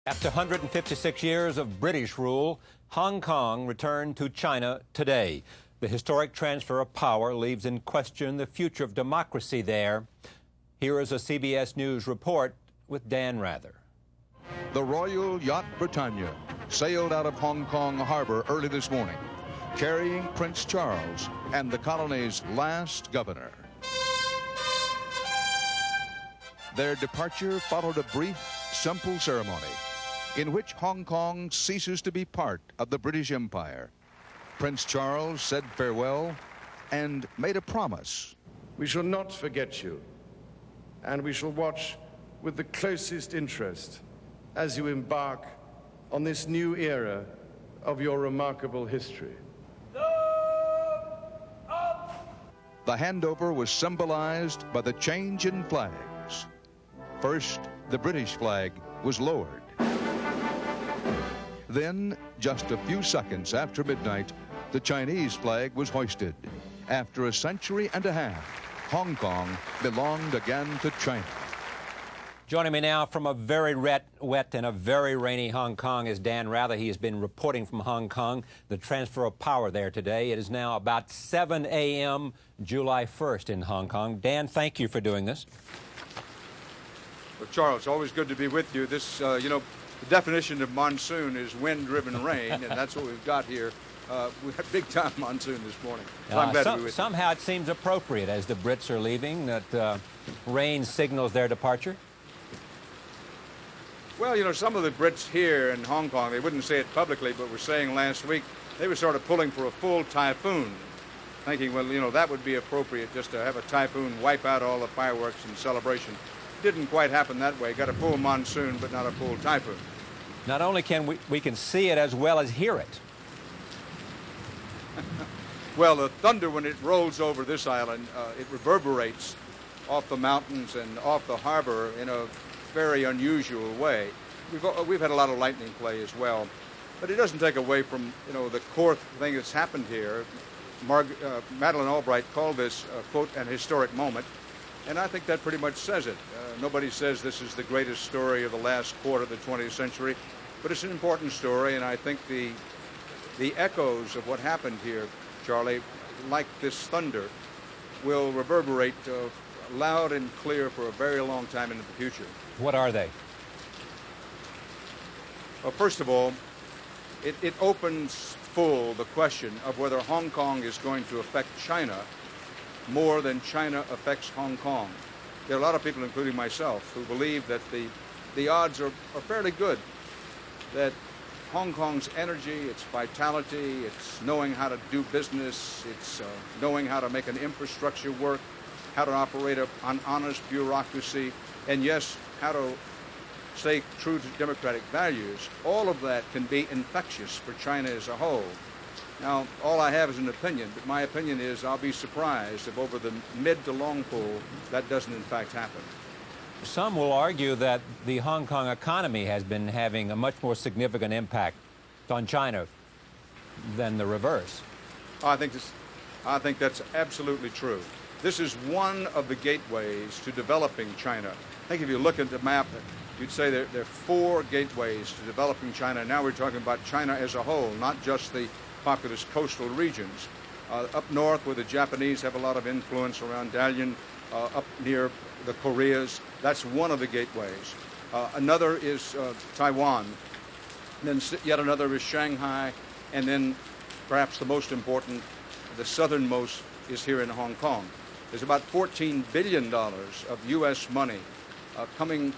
After 156 years of British rule, Hong Kong returned to China today. The historic transfer of power leaves in question the future of democracy there. Here is a CBS News report with Dan Rather. The Royal Yacht Britannia sailed out of Hong Kong harbor early this morning, carrying Prince Charles and the colony's last governor. Their departure followed a brief, simple ceremony in which Hong Kong ceases to be part of the British Empire. Prince Charles said farewell and made a promise. We shall not forget you, and we shall watch with the closest interest as you embark on this new era of your remarkable history. The handover was symbolized by the change in flags. First, the British flag was lowered. Then, just a few seconds after midnight, the Chinese flag was hoisted. After a century and a half, Hong Kong belonged again to China. Joining me now from a very wet and a very rainy Hong Kong is Dan Rather. He has been reporting from Hong Kong, the transfer of power there today. It is now about 7 a.m. July 1st in Hong Kong. Dan, thank you for doing this. Well, Charles, always good to be with you. This, the definition of monsoon is wind-driven rain, and that's what we've got here. We had big-time monsoon this morning. So I'm glad to be with you. Somehow it seems appropriate as the Brits are leaving that rain signals their departure. Well, some of the Brits here in Hong Kong, they wouldn't say it publicly, but were saying last week they were sort of pulling for a full typhoon, thinking, well, that would be appropriate just to have a typhoon wipe out all the fireworks and celebration. Didn't quite happen that way. Got a full monsoon, but not a full typhoon. Not only can we can see it as well as hear it. Well, the thunder, when it rolls over this island, it reverberates off the mountains and off the harbor in a very unusual way. We've had a lot of lightning play as well, but it doesn't take away from the core thing that's happened here. Madeleine Albright called this quote an historic moment, and I think that pretty much says it. Nobody says this is the greatest story of the last quarter of the 20th century, but it's an important story, and I think the echoes of what happened here, Charlie, like this thunder, will reverberate loud and clear for a very long time into the future. What are they? Well, first of all, it opens full the question of whether Hong Kong is going to affect China more than China affects Hong Kong. There are a lot of people, including myself, who believe that the odds are fairly good that Hong Kong's energy, its vitality, its knowing how to do business, its knowing how to make an infrastructure work, how to operate an honest bureaucracy, and yes, how to stay true to democratic values, all of that can be infectious for China as a whole. Now, all I have is an opinion, but my opinion is I'll be surprised if over the mid to long pull that doesn't in fact happen. Some will argue that the Hong Kong economy has been having a much more significant impact on China than the reverse. I think that's absolutely true. This is one of the gateways to developing China. I think if you look at the map, you'd say there are 4 gateways to developing China. Now we're talking about China as a whole, not just the populous coastal regions. Up north, where the Japanese have a lot of influence around Dalian, up near the Koreas, that's one of the gateways. Another is Taiwan. And then yet another is Shanghai. And then perhaps the most important, the southernmost, is here in Hong Kong. There's about $14 billion of U.S. money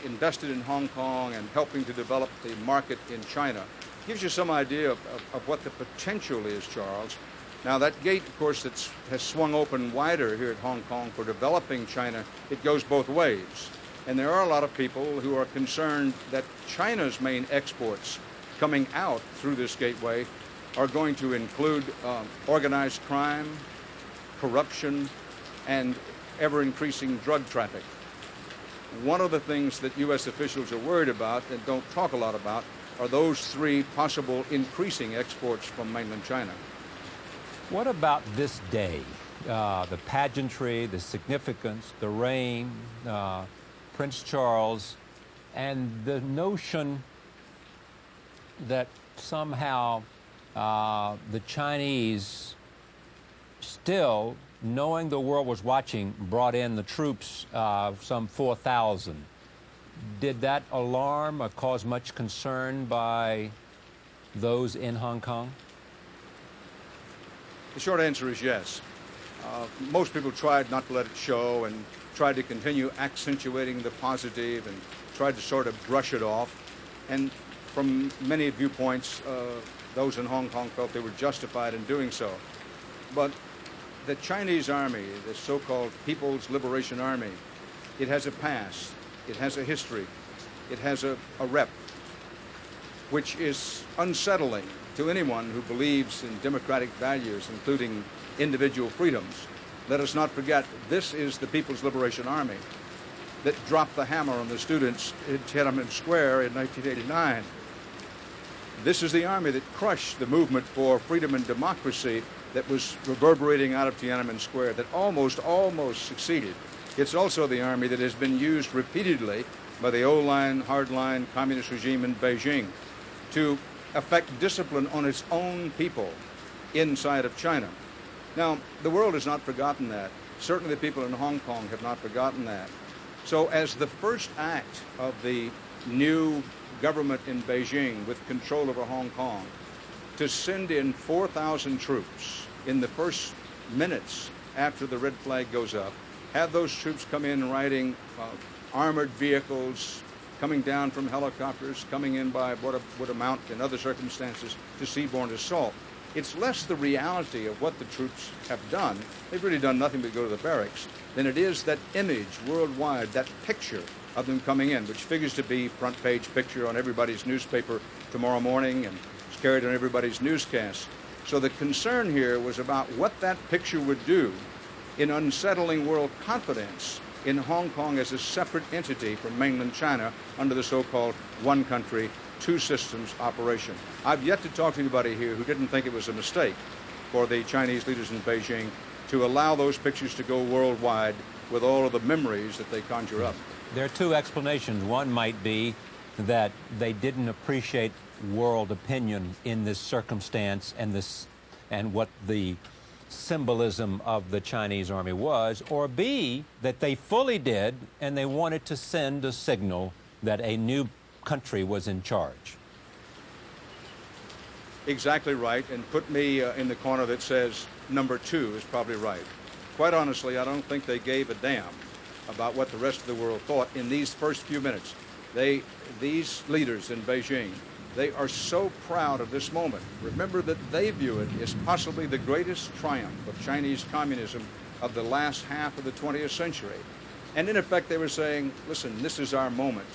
invested in Hong Kong and helping to develop the market in China. Gives you some idea of what the potential is, Charles. Now, that gate, of course, has swung open wider here at Hong Kong for developing China. It goes both ways. And there are a lot of people who are concerned that China's main exports coming out through this gateway are going to include organized crime, corruption, and ever-increasing drug traffic. One of the things that U.S. officials are worried about and don't talk a lot about are those 3 possible increasing exports from mainland China. What about this day? The pageantry, the significance, the rain, Prince Charles, and the notion that somehow the Chinese, still knowing the world was watching, brought in the troops, some 4,000. Did that alarm or cause much concern by those in Hong Kong? The short answer is yes. Most people tried not to let it show and tried to continue accentuating the positive and tried to sort of brush it off. And from many viewpoints, those in Hong Kong felt they were justified in doing so. But the Chinese army, the so-called People's Liberation Army, it has a past, it has a history, it has a rep, which is unsettling to anyone who believes in democratic values, including individual freedoms. Let us not forget, this is the People's Liberation Army that dropped the hammer on the students in Tiananmen Square in 1989. This is the army that crushed the movement for freedom and democracy that was reverberating out of Tiananmen Square, that almost succeeded. It's also the army that has been used repeatedly by the old-line, hard-line communist regime in Beijing to effect discipline on its own people inside of China. Now, the world has not forgotten that. Certainly the people in Hong Kong have not forgotten that. So as the first act of the new government in Beijing with control over Hong Kong to send in 4,000 troops in the first minutes after the red flag goes up, have those troops come in riding armored vehicles, coming down from helicopters, coming in by what would amount in other circumstances to seaborne assault. It's less the reality of what the troops have done, they've really done nothing but go to the barracks, than it is that image worldwide, that picture of them coming in, which figures to be front page picture on everybody's newspaper tomorrow morning and is carried on everybody's newscast. So the concern here was about what that picture would do in unsettling world confidence in Hong Kong as a separate entity from mainland China under the so-called one country, two systems operation. I've yet to talk to anybody here who didn't think it was a mistake for the Chinese leaders in Beijing to allow those pictures to go worldwide with all of the memories that they conjure up. There are two explanations. One might be that they didn't appreciate world opinion in this circumstance and what the symbolism of the Chinese army was, or B, that they fully did and they wanted to send a signal that a new country was in charge. Exactly right, and put me in the corner that says number two is probably right. Quite honestly, I don't think they gave a damn about what the rest of the world thought in these first few minutes. These leaders in Beijing, they are so proud of this moment. Remember that they view it as possibly the greatest triumph of Chinese communism of the last half of the 20th century. And in effect, they were saying, listen, this is our moment.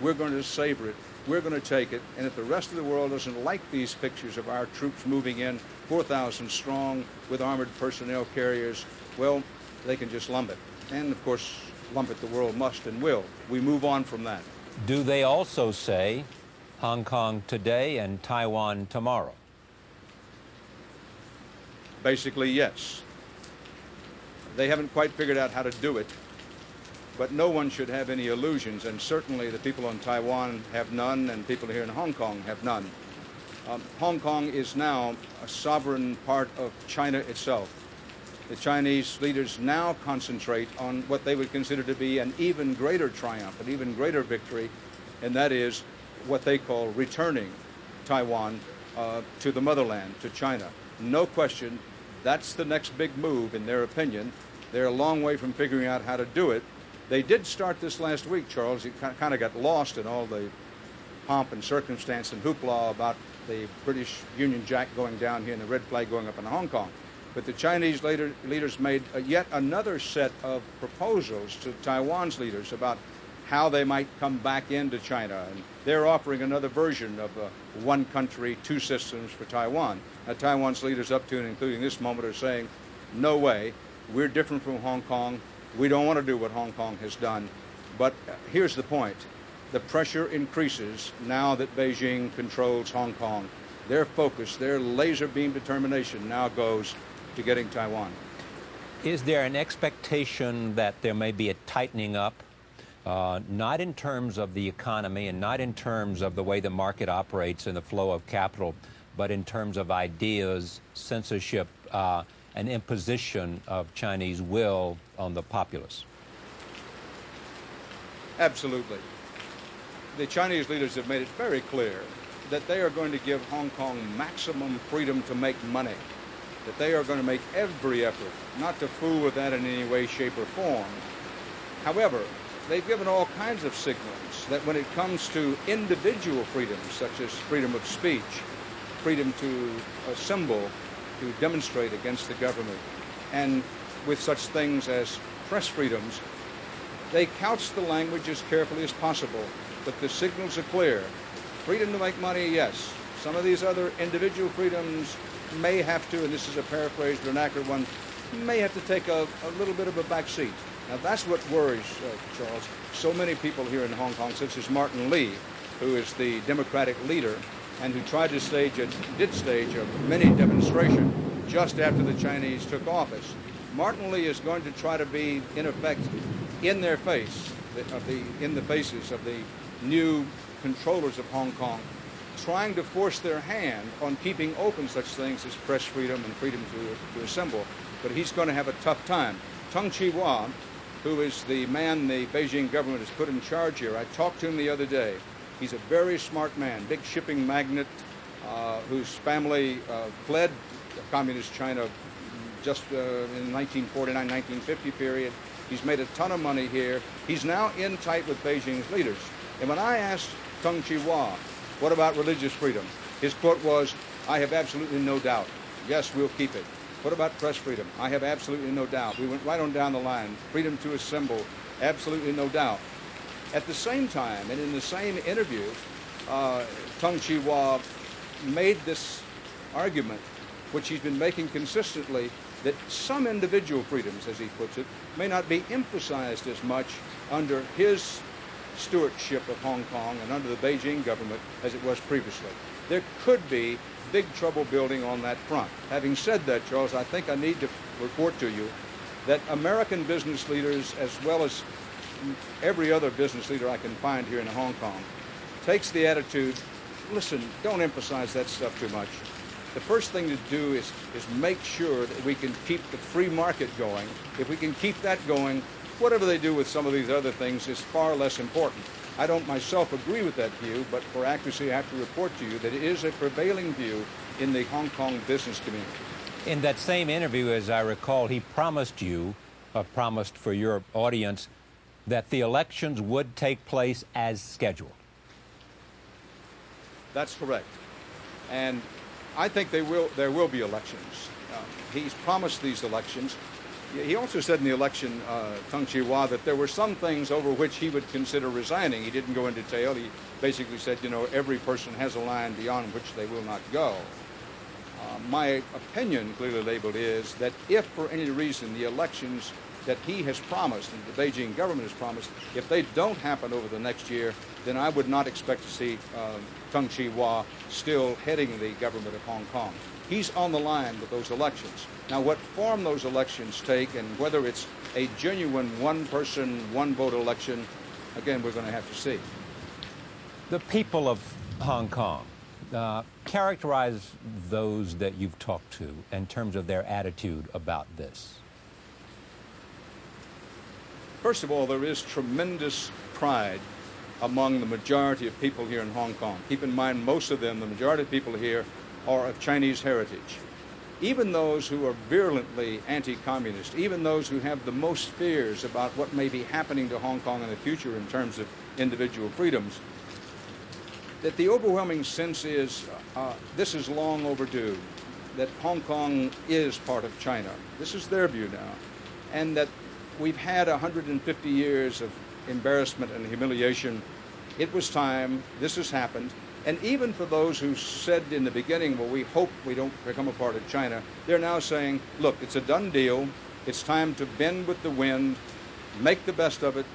We're going to savor it. We're going to take it. And if the rest of the world doesn't like these pictures of our troops moving in 4,000 strong with armored personnel carriers, well, they can just lump it. And of course, lump it the world must and will. We move on from that. Do they also say Hong Kong today and Taiwan tomorrow? Basically, yes. They haven't quite figured out how to do it, but no one should have any illusions, and certainly the people in Taiwan have none, and people here in Hong Kong have none. Hong Kong is now a sovereign part of China itself. The Chinese leaders now concentrate on what they would consider to be an even greater triumph, an even greater victory, and that is what they call returning Taiwan to the motherland, to China. No question, that's the next big move in their opinion. They're a long way from figuring out how to do it. They did start this last week, Charles. It kind of got lost in all the pomp and circumstance and hoopla about the British Union Jack going down here and the red flag going up in Hong Kong. But the Chinese leaders made yet another set of proposals to Taiwan's leaders about how they might come back into China. And they're offering another version of one country, two systems for Taiwan. Now, Taiwan's leaders up to and including this moment are saying, no way, we're different from Hong Kong. We don't want to do what Hong Kong has done. But here's the point. The pressure increases now that Beijing controls Hong Kong. Their focus, their laser beam determination now goes to getting Taiwan. Is there an expectation that there may be a tightening up not in terms of the economy and not in terms of the way the market operates and the flow of capital, but in terms of ideas, censorship, and imposition of Chinese will on the populace. Absolutely. The Chinese leaders have made it very clear that they are going to give Hong Kong maximum freedom to make money, that they are going to make every effort not to fool with that in any way, shape, or form. However, they've given all kinds of signals that when it comes to individual freedoms, such as freedom of speech, freedom to assemble, to demonstrate against the government, and with such things as press freedoms, they couch the language as carefully as possible, but the signals are clear. Freedom to make money, yes. Some of these other individual freedoms may have to, and this is a paraphrased vernacular one, may have to take a little bit of a back seat. Now that's what worries, Charles, so many people here in Hong Kong, such as Martin Lee, who is the Democratic leader and who did stage a mini demonstration just after the Chinese took office. Martin Lee is going to try to be, in effect, in their face, in the faces of the new controllers of Hong Kong, trying to force their hand on keeping open such things as press freedom and freedom to assemble. But he's going to have a tough time. Tung Chee-hwa, who is the man the Beijing government has put in charge here, I talked to him the other day. He's a very smart man, big shipping magnate, whose family fled communist China just in the 1949-1950 period. He's made a ton of money here. He's now in tight with Beijing's leaders. And when I asked Tung Chee-hwa, what about religious freedom? His quote was, I have absolutely no doubt. Yes, we'll keep it. What about press freedom? I have absolutely no doubt. We went right on down the line. Freedom to assemble, absolutely no doubt. At the same time, and in the same interview, Tung Chee-hwa made this argument, which he's been making consistently, that some individual freedoms, as he puts it, may not be emphasized as much under his stewardship of Hong Kong and under the Beijing government as it was previously. There could be big trouble building on that front. Having said that, Charles, I think I need to report to you that American business leaders, as well as every other business leader I can find here in Hong Kong, takes the attitude, listen, don't emphasize that stuff too much. The first thing to do is make sure that we can keep the free market going. If we can keep that going, whatever they do with some of these other things is far less important. I don't myself agree with that view, but for accuracy I have to report to you that it is a prevailing view in the Hong Kong business community. In that same interview, as I recall, he promised you, promised for your audience, that the elections would take place as scheduled. That's correct. And I think there will be elections. He's promised these elections. He also said in the election, Tung Chee-hwa, that there were some things over which he would consider resigning. He didn't go into detail. He basically said, you know, every person has a line beyond which they will not go. My opinion, clearly labeled, is that if for any reason the elections that he has promised and the Beijing government has promised, if they don't happen over the next year, then I would not expect to see Tung Chee-hwa still heading the government of Hong Kong. He's on the line with those elections. Now, what form those elections take and whether it's a genuine one-person, one-vote election, again, we're going to have to see. The people of Hong Kong, characterize those that you've talked to in terms of their attitude about this. First of all, there is tremendous pride among the majority of people here in Hong Kong. Keep in mind, most of them, the majority of people here, are of Chinese heritage. Even those who are virulently anti-communist, even those who have the most fears about what may be happening to Hong Kong in the future in terms of individual freedoms, that the overwhelming sense is this is long overdue, that Hong Kong is part of China. This is their view now. And that we've had 150 years of embarrassment and humiliation. It was time. This has happened. And even for those who said in the beginning, well, we hope we don't become a part of China, they're now saying, look, it's a done deal. It's time to bend with the wind, make the best of it,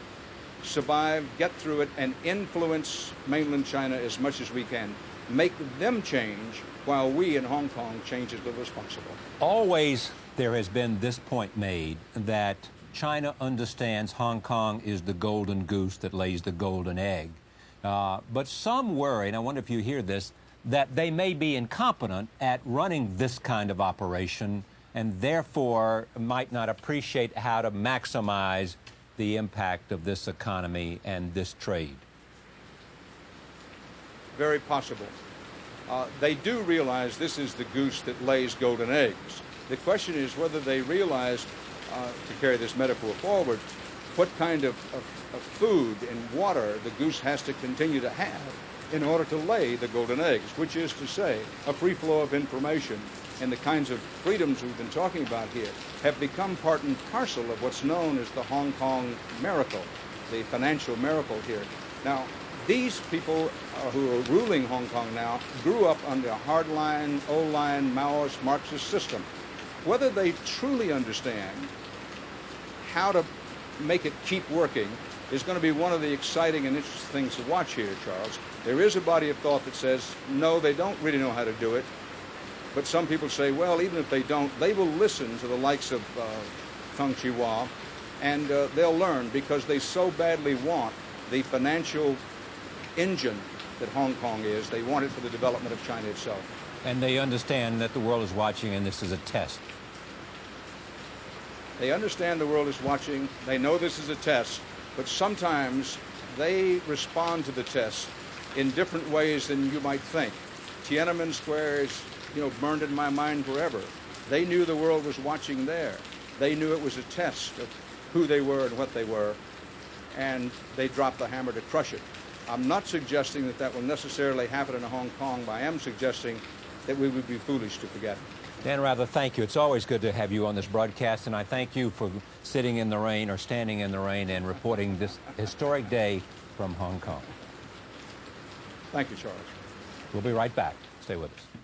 survive, get through it, and influence mainland China as much as we can. Make them change while we in Hong Kong change as little as possible. Always there has been this point made that China understands Hong Kong is the golden goose that lays the golden egg. But some worry, and I wonder if you hear this, that they may be incompetent at running this kind of operation and therefore might not appreciate how to maximize the impact of this economy and this trade. Very possible. They do realize this is the goose that lays golden eggs. The question is whether they realize, to carry this metaphor forward, what kind of food and water the goose has to continue to have in order to lay the golden eggs, which is to say a free flow of information and the kinds of freedoms we've been talking about here have become part and parcel of what's known as the Hong Kong miracle, the financial miracle here. Now, these people who are ruling Hong Kong now grew up under a hardline, old-line, Maoist, Marxist system. Whether they truly understand how to make it keep working is going to be one of the exciting and interesting things to watch here, Charles. There is a body of thought that says, no, they don't really know how to do it. But some people say, well, even if they don't, they will listen to the likes of Feng Chihuahua, and they'll learn because they so badly want the financial engine that Hong Kong is. They want it for the development of China itself. And they understand that the world is watching and this is a test. They understand the world is watching. They know this is a test, but sometimes they respond to the test in different ways than you might think. Tiananmen Square is, burned in my mind forever. They knew the world was watching there. They knew it was a test of who they were and what they were, and they dropped the hammer to crush it. I'm not suggesting that that will necessarily happen in Hong Kong, but I am suggesting that we would be foolish to forget. Dan Rather, thank you. It's always good to have you on this broadcast, and I thank you for sitting in the rain or standing in the rain and reporting this historic day from Hong Kong. Thank you, Charles. We'll be right back. Stay with us.